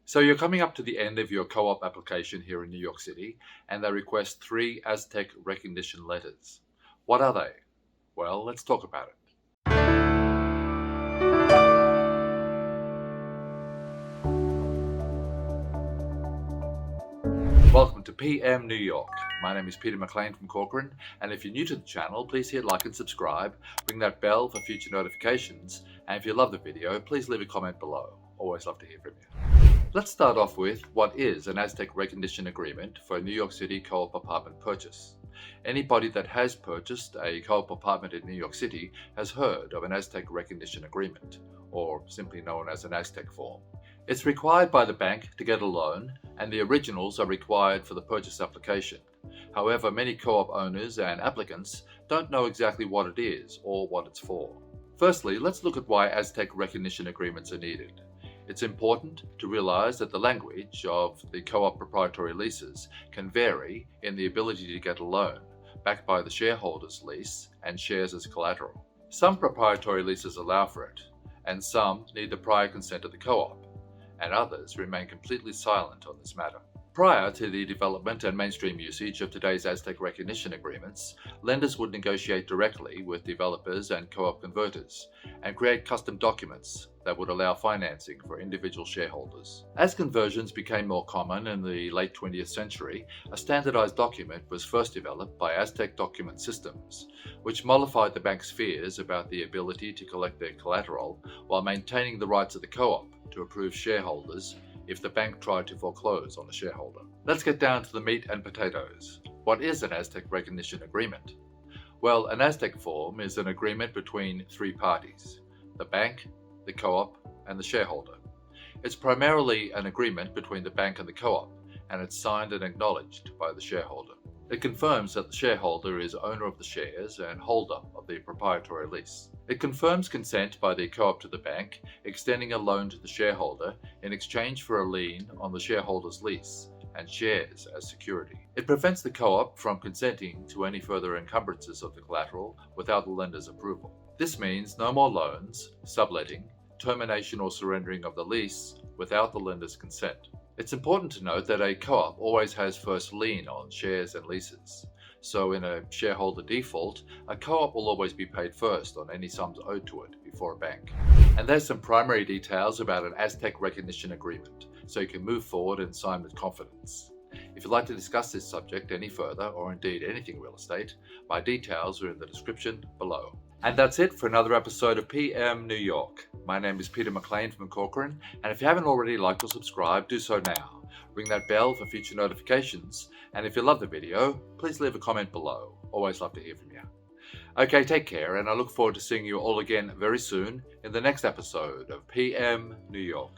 So you're coming up to the end of your co-op application here in New York City, and they request 3 Aztech recognition letters. What are they? Well, let's talk about it. Welcome to PM New York. My name is Peter McLean from Corcoran, and if you're new to the channel, please hit like and subscribe, ring that bell for future notifications, and if you love the video, please leave a comment below. Always love to hear from you. Let's start off with what is an Aztech recognition agreement for a New York City co-op apartment purchase. Anybody that has purchased a co-op apartment in New York City has heard of an Aztech recognition agreement, or simply known as an Aztech form. It's required by the bank to get a loan, and the originals are required for the purchase application. However, many co-op owners and applicants don't know exactly what it is or what it's for. Firstly, let's look at why Aztech recognition agreements are needed. It's important to realize that the language of the co-op proprietary leases can vary in the ability to get a loan, backed by the shareholder's lease and shares as collateral. Some proprietary leases allow for it, and some need the prior consent of the co-op, and others remain completely silent on this matter. Prior to the development and mainstream usage of today's Aztech recognition agreements, lenders would negotiate directly with developers and co-op converters and create custom documents that would allow financing for individual shareholders. As conversions became more common in the late 20th century, a standardized document was first developed by Aztech Document Systems, which mollified the bank's fears about the ability to collect their collateral while maintaining the rights of the co-op to approve shareholders if the bank tried to foreclose on the shareholder. Let's get down to the meat and potatoes. What is an Aztech recognition agreement? Well, an Aztech form is an agreement between 3 parties: the bank, the co-op, and the shareholder. It's primarily an agreement between the bank and the co-op, and it's signed and acknowledged by the shareholder. It confirms that the shareholder is owner of the shares and holder of the proprietary lease. It confirms consent by the co-op to the bank, extending a loan to the shareholder in exchange for a lien on the shareholder's lease and shares as security. It prevents the co-op from consenting to any further encumbrances of the collateral without the lender's approval. This means no more loans, subletting, termination or surrendering of the lease without the lender's consent. It's important to note that a co-op always has first lien on shares and leases. So in a shareholder default, a co-op will always be paid first on any sums owed to it before a bank. And there's some primary details about an Aztech recognition agreement, so you can move forward and sign with confidence. If you'd like to discuss this subject any further, or indeed anything real estate, my details are in the description below. And that's it for another episode of PM New York. My name is Peter McLean from Corcoran, and if you haven't already liked or subscribed, do so now. Ring that bell for future notifications, and if you love the video, please leave a comment below. Always love to hear from you. Okay, take care, and I look forward to seeing you all again very soon in the next episode of PM New York.